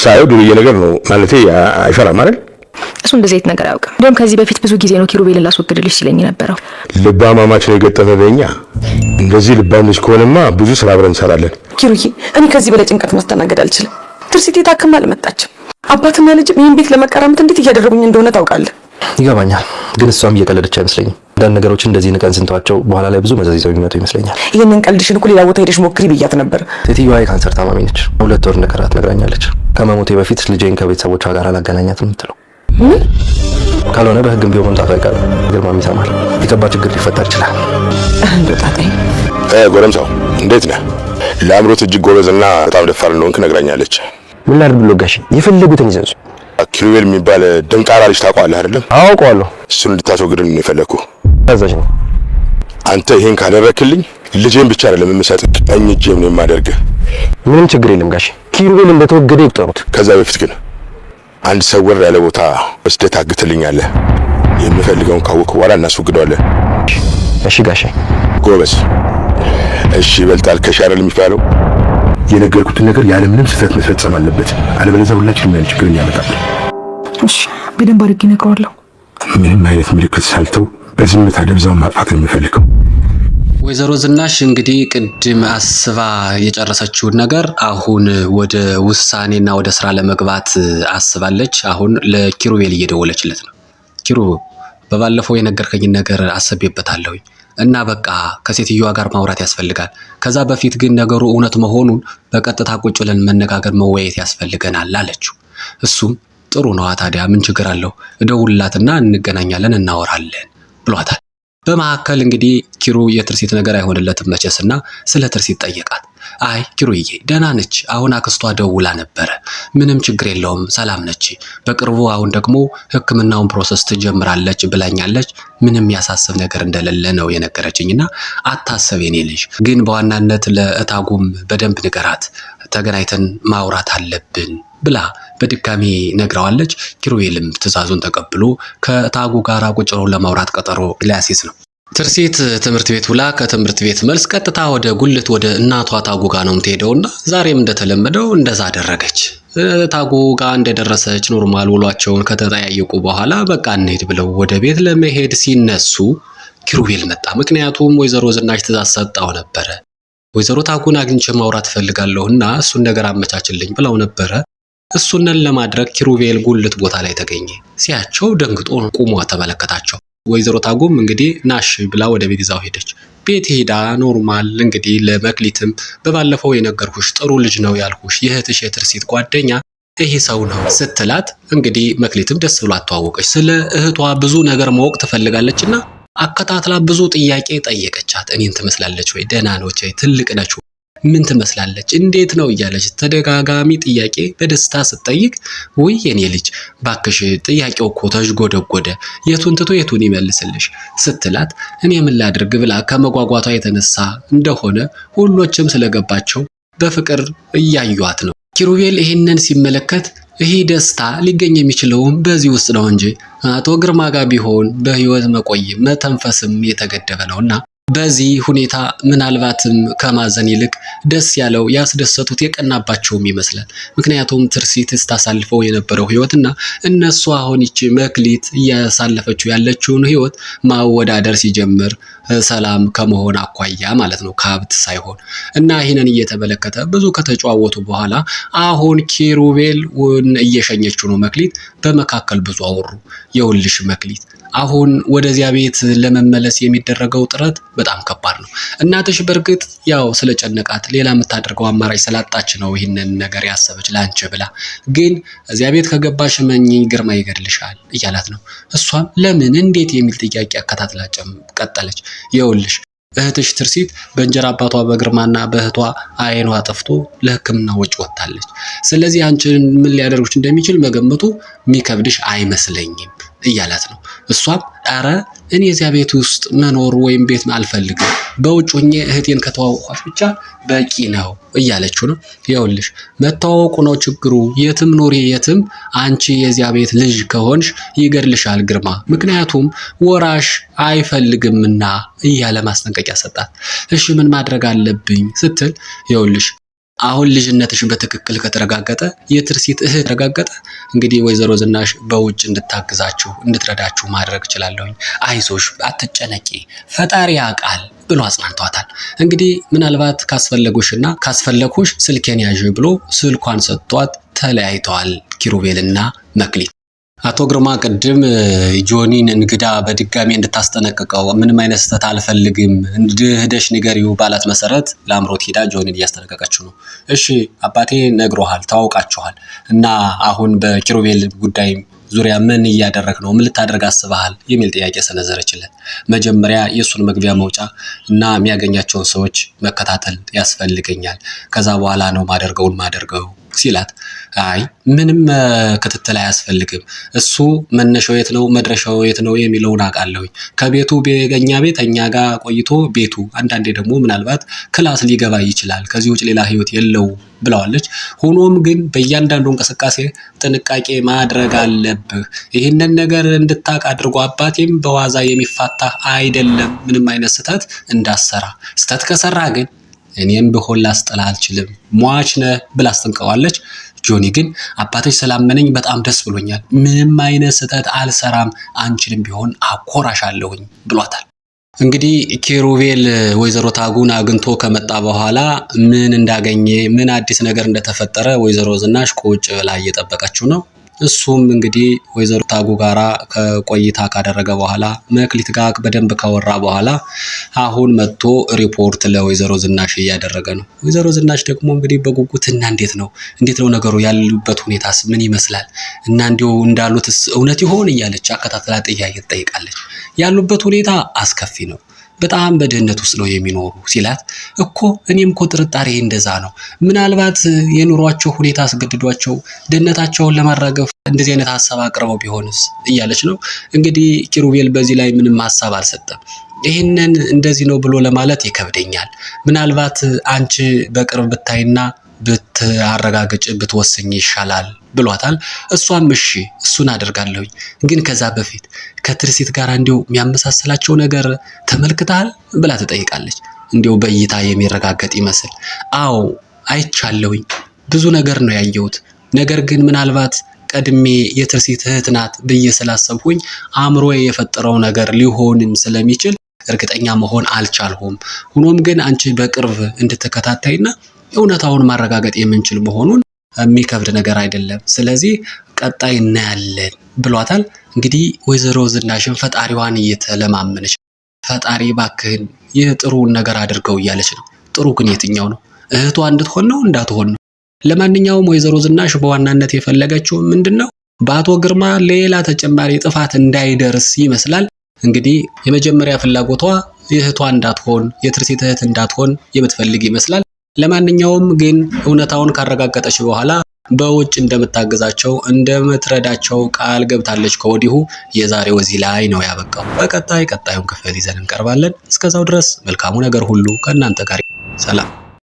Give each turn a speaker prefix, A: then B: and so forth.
A: ሳይው ዱርዬ ነገር ነው ማለቴ አይፈራም አይደል?
B: እሱ እንደዚህ አይነት ነገር አያውቅም። እንደውም ከዚህ በፊት ብዙ ጊዜ ነው ኪሩቤልን ላስወግድልሽ ሲለኝ ነበረው።
A: ልባማማች ነው የገጠመ በእኛ። እንደዚህ ልባም ልጅ ከሆነማ ብዙ ስራ አብረን እንሰራለን።
C: ኪሩዬ እኔ ከዚህ በላይ ጭንቀት ማስተናገድ አልችልም። ትርሲት ታክማ አልመጣችም። አባትና ልጅ ይሄን ቤት ለመቀራመት እንዴት እያደረጉኝ እንደሆነ ታውቃለህ?
D: ይገባኛል፣ ግን እሷም እየቀለደች አይመስለኝም። አንዳንድ ነገሮች እንደዚህ ንቀን ስንተዋቸው በኋላ ላይ ብዙ መዘዝ ይዘው የሚመጡ ይመስለኛል።
C: ይሄንን ቀልድሽን እኮ ሌላ ቦታ ሄደሽ ሞክሪ ብያት ነበር።
D: ሴትዮዋ የካንሰር ታማሚ ነች። 2 ወር እንደቀራት ነግራኛለች። ከመሞቴ በፊት ልጄን ከቤተሰቦቿ ጋር አላገናኛትም የምትለው ካልሆነ በህግም ቢሆን መምጣቱ አይቀርም። ግርማም ይሰማል። የከባድ ችግር ሊፈጠር ይችላል።
C: እንደጣጣይ
A: ጎረምሳው እንዴት ነህ? ለአምሮት እጅግ ጎበዝና በጣም ደፋር እንደሆንክ ነግራኛለች።
D: ምን ላድርግ ብሎ ጋሽ የፈለጉትን ይዘዙ።
A: ኪሩቤል የሚባል ደንቃራ ልጅ ታውቀዋለህ አይደለም?
D: አውቀዋለሁ።
A: እሱን እንድታስወግድን ነው የፈለኩ።
D: ታዛዥ ነው።
A: አንተ ይሄን ካደረክልኝ ልጄን ብቻ አይደለም የምሰጥ፣ ቀኝ እጄም ነው የማደርግህ።
D: ምንም ችግር የለም ጋሽ፣ ኪሩቤል እንደተወገደ ይቁጠሩት።
A: ከዛ በፊት ግን አንድ ሰወር ያለ ቦታ ወስደህ ታግትልኛለህ። የምፈልገውን ካወቅኩ በኋላ እናስወግደዋለን።
D: እሺ ጋሽ።
A: ጎበዝ። እሺ ይበልጣል ከሻረል የሚባለው። የነገርኩትን ነገር ያለ ምንም ስህተት መፈጸም አለበት፣ አለበለዚያ ሁላችንም ያን ችግር ያመጣል።
B: እሺ በደንብ አድርጌ እነግረዋለሁ።
A: ምንም አይነት ምልክት ሳልተው በዝምታ ደብዛውን ማጥፋት ነው የምፈልገው።
E: ወይዘሮ ዝናሽ እንግዲህ ቅድም አስባ የጨረሰችውን ነገር አሁን ወደ ውሳኔና ወደ ስራ ለመግባት አስባለች። አሁን ለኪሩቤል እየደወለችለት ነው። ኪሩ በባለፈው የነገርከኝን ነገር አስቤበታለሁ እና በቃ ከሴትዮዋ ጋር ማውራት ያስፈልጋል። ከዛ በፊት ግን ነገሩ እውነት መሆኑን በቀጥታ ቁጭ ብለን መነጋገር መወያየት ያስፈልገናል አለችው። እሱም ጥሩ ነው ታዲያ ምን ችግር አለው? እደውልላትና እንገናኛለን እናወራለን ብሏታል። በመካከል እንግዲህ ኪሩ የትርሲት ነገር አይሆንለትም መቼስና ስለ ትርሲት ጠየቃት። አይ ኪሩዬ ደህና ነች፣ አሁን አክስቷ ደውላ ነበረ፣ ምንም ችግር የለውም ሰላም ነች፣ በቅርቡ አሁን ደግሞ ሕክምናውን ፕሮሰስ ትጀምራለች ብላኛለች፣ ምንም ያሳስብ ነገር እንደሌለ ነው የነገረችኝና አታሰብ የኔ ልጅ፣ ግን በዋናነት ለእታጉም በደንብ ንገራት፣ ተገናኝተን ማውራት አለብን ብላ በድጋሚ ነግረዋለች። ኪሩቤልም ትዕዛዙን ተቀብሎ ከእታጉ ጋር ቁጭ ብሎ ለማውራት ቀጠሮ ሊያስይዝ ነው። ትርሲት ትምህርት ቤት ውላ ከትምህርት ቤት መልስ ቀጥታ ወደ ጉልት ወደ እናቷ ታጉ ጋር ነው የምትሄደውና ዛሬም እንደተለመደው እንደዛ አደረገች። ታጉ ጋር እንደደረሰች ኖርማል ውሏቸውን ከተጠያየቁ በኋላ በቃ እንሄድ ብለው ወደ ቤት ለመሄድ ሲነሱ ኪሩቤል መጣ። ምክንያቱም ወይዘሮ ዝናሽ ትዕዛዝ ሰጣው ነበረ። ወይዘሮ ታጉን አግኝቼ ማውራት ፈልጋለሁና እሱን ነገር አመቻችልኝ ብለው ነበረ። እሱንን ለማድረግ ኪሩቤል ጉልት ቦታ ላይ ተገኘ። ሲያቸው ደንግጦ ቆሞ ተመለከታቸው። ወይዘሮ ታጉም እንግዲህ ናሽ ብላ ወደ ቤት ይዛው ሄደች። ቤት ሄዳ ኖርማል እንግዲህ ለመክሊትም በባለፈው የነገርኩሽ ጥሩ ልጅ ነው ያልኩሽ የእህትሽ የትርሲት ጓደኛ ይሄ ሰው ነው ስትላት እንግዲህ መክሊትም ደስ ብሎ አስተዋወቀች። ስለ እህቷ ብዙ ነገር ማወቅ ትፈልጋለችና አከታትላ ብዙ ጥያቄ ጠየቀቻት። እኔን ትመስላለች ወይ? ደህና ነች ወይ? ትልቅ ነች? ምን ትመስላለች? እንዴት ነው እያለች ተደጋጋሚ ጥያቄ በደስታ ስትጠይቅ ወይ የኔ ልጅ ባክሽ ጥያቄው እኮ ተዥጎደጎደ፣ የቱን ትቶ የቱን ይመልስልሽ ስትላት እኔ ምን ላድርግ ብላ ከመጓጓቷ የተነሳ እንደሆነ ሁሎችም ስለገባቸው በፍቅር እያዩዋት ነው። ኪሩቤል ይሄንን ሲመለከት ይሄ ደስታ ሊገኝ የሚችለውም በዚህ ውስጥ ነው እንጂ አቶ ግርማ ጋር ቢሆን በህይወት መቆየም መተንፈስም የተገደበ ነውና በዚህ ሁኔታ ምናልባትም ከማዘን ይልቅ ደስ ያለው ያስደሰቱት የቀናባቸውም ይመስላል። ምክንያቱም ትርሲት ስታሳልፈው የነበረው ህይወትና እነሱ አሁን ይቺ መክሊት እያሳለፈችው ያለችውን ህይወት ማወዳደር ሲጀምር ሰላም ከመሆን አኳያ ማለት ነው፣ ከሀብት ሳይሆን እና ይህንን እየተመለከተ ብዙ ከተጨዋወቱ በኋላ አሁን ኪሩቤል እየሸኘችው ነው መክሊት። በመካከል ብዙ አወሩ። የውልሽ መክሊት አሁን ወደዚያ ቤት ለመመለስ የሚደረገው ጥረት በጣም ከባድ ነው። እናትሽ በርግጥ ያው ስለጨነቃት ሌላ የምታደርገው አማራጭ ስላጣች ነው ይህንን ነገር ያሰበች ላንቺ ብላ፣ ግን እዚያ ቤት ከገባሽ መኝኝ ግርማ ይገድልሻል እያላት ነው። እሷም ለምን እንዴት የሚል ጥያቄ አከታትላ ቀጠለች። ይኸውልሽ እህትሽ ትርሲት በእንጀራ አባቷ በግርማና በእህቷ አይኗ ጠፍቶ ለሕክምና ወጪ ወጣለች። ስለዚህ አንቺን ምን ሊያደርጉሽ እንደሚችል መገመቱ የሚከብድሽ አይመስለኝም እያላት ነው። እሷም ኧረ እኔ እዚያ ቤት ውስጥ መኖር ወይም ቤት አልፈልግም፣ በውጭ ሆኜ እህቴን ከተዋወቅኳት ብቻ በቂ ነው እያለችው ነው። ይኸውልሽ መተዋወቁ ነው ችግሩ፣ የትም ኑሪ የትም አንቺ የዚያ ቤት ልጅ ከሆንሽ ይገድልሻል ግርማ፣ ምክንያቱም ወራሽ አይፈልግምና እያለ ማስጠንቀቂያ ሰጣት። እሺ ምን ማድረግ አለብኝ ስትል ይኸውልሽ አሁን ልጅነትሽ በትክክል ከተረጋገጠ የትርሲት እህት ተረጋገጠ እንግዲህ ወይዘሮ ዝናሽ በውጭ እንድታግዛችሁ እንድትረዳችሁ ማድረግ እችላለሁኝ። አይዞሽ አትጨነቂ ፈጣሪ ያውቃል ብሎ አጽናንቷታል። እንግዲህ ምናልባት ካስፈለጉሽና ካስፈለኩሽ ስልኬን ያዥ ብሎ ስልኳን ሰጥቷት ተለያይተዋል ኪሩቤልና መክሊት። አቶ ግርማ ቅድም ጆኒን እንግዳ በድጋሚ እንድታስጠነቅቀው ምንም አይነት ስህተት አልፈልግም እንድህደሽ ንገሪው ባላት መሰረት ለአምሮት ሄዳ ጆኒን እያስጠነቀቀችው ነው። እሺ አባቴ ነግሮሃል ታውቃችኋል እና አሁን በኪሩቤል ጉዳይ ዙሪያ ምን እያደረክ ነው? ምን ልታደርግ አስበሃል? የሚል ጥያቄ ሰነዘረችለት። መጀመሪያ የሱን መግቢያ መውጫ እና የሚያገኛቸውን ሰዎች መከታተል ያስፈልገኛል። ከዛ በኋላ ነው ማደርገው ሲላት አይ ምንም ክትትል አያስፈልግም እሱ መነሻው የት ነው መድረሻው የት ነው የሚለውን አውቃለሁኝ። ከቤቱ በገኛ ቤት እኛ ጋር ቆይቶ ቤቱ አንዳንዴ ደግሞ ምናልባት ክላስ ሊገባ ይችላል ከዚህ ውጭ ሌላ ህይወት የለው ብለዋለች። ሆኖም ግን በእያንዳንዱ እንቅስቃሴ ጥንቃቄ ማድረግ አለብህ። ይህንን ነገር እንድታቅ አድርጎ አባቴም በዋዛ የሚፋታ አይደለም። ምንም አይነት ስህተት እንዳሰራ ስህተት ከሰራ ግን እኔም ብሆን ላስጠላ አልችልም ሟች ነህ ብላ አስጠንቀዋለች። ጆኒ ግን አባትሽ ስላመነኝ በጣም ደስ ብሎኛል ምንም አይነት ስህተት አልሰራም አንቺንም ቢሆን አኮራሻለሁኝ ብሏታል። እንግዲህ ኪሩቤል ወይዘሮ ታጉን አግኝቶ ከመጣ በኋላ ምን እንዳገኘ ምን አዲስ ነገር እንደተፈጠረ ወይዘሮ ዝናሽ ቁጭ ብላ እየጠበቀችው ነው። እሱም እንግዲህ ወይዘሮ ታጉ ጋራ ከቆይታ ካደረገ በኋላ መክሊት ጋር በደንብ ካወራ በኋላ አሁን መጥቶ ሪፖርት ለወይዘሮ ዝናሽ እያደረገ ነው። ወይዘሮ ዝናሽ ደግሞ እንግዲህ በጉጉትና እንዴት ነው ነገሩ ያሉበት ሁኔታስ ምን ይመስላል እና እንዲው እንዳሉትስ እውነት ይሆን እያለች አከታተላ ጥያቄ ትጠይቃለች። ያሉበት ሁኔታ አስከፊ ነው በጣም በድህነት ውስጥ ነው የሚኖሩ ሲላት እኮ እኔም እኮ ጥርጣሬ እንደዛ ነው ምናልባት የኑሯቸው ሁኔታ አስገድዷቸው ድህነታቸውን ለማራገፍ እንደዚህ አይነት ሐሳብ አቅርበው ቢሆንስ እያለች ነው። እንግዲህ ኪሩቤል በዚህ ላይ ምንም ሐሳብ አልሰጠም። ይሄንን እንደዚህ ነው ብሎ ለማለት ይከብደኛል ምናልባት አንቺ በቅርብ ብታይና ብታረጋግጭ ብትወስኝ ይሻላል ብሏታል። እሷም እሺ እሱን አደርጋለሁ ግን ከዛ በፊት ከትርሲት ጋር እንዲው የሚያመሳስላቸው ነገር ተመልክተሃል ብላ ትጠይቃለች። እንዲው በእይታ የሚረጋገጥ ይመስል አዎ አይቻለሁኝ ብዙ ነገር ነው ያየሁት ነገር ግን ምናልባት ቀድሜ የትርሲት እህት ናት ብዬ ስላሰብኩኝ አእምሮዬ የፈጠረው ነገር ሊሆንም ስለሚችል እርግጠኛ መሆን አልቻልኩም። ሆኖም ግን አንቺ በቅርብ እንድትከታተይና እውነታውን ማረጋገጥ የምንችል መሆኑን የሚከብድ ነገር አይደለም ስለዚህ ቀጣይ እናያለን ብሏታል። እንግዲህ ወይዘሮ ዝናሽን ፈጣሪዋን እየተለማመነች ፈጣሪ ባክህን የጥሩን ነገር አድርገው እያለች ነው። ጥሩ ግን የትኛው ነው እህቷ እንድትሆን ነው እንዳትሆን ነው? ለማንኛውም ወይዘሮ ዝናሽ በዋናነት የፈለገችው ምንድነው በአቶ ግርማ ሌላ ተጨማሪ ጥፋት እንዳይደርስ ይመስላል። እንግዲህ የመጀመሪያ ፍላጎቷ እህቷ እንዳትሆን የትርሲት እህት እንዳትሆን የምትፈልግ ይመስላል። ለማንኛውም ግን እውነታውን ካረጋገጠች በኋላ በውጭ እንደምታገዛቸው እንደምትረዳቸው ቃል ገብታለች ከወዲሁ። የዛሬው እዚህ ላይ ነው ያበቃው። በቀጣዩን ክፍል ይዘን እንቀርባለን። እስከዛው ድረስ መልካሙ ነገር ሁሉ ከእናንተ ጋር ሰላም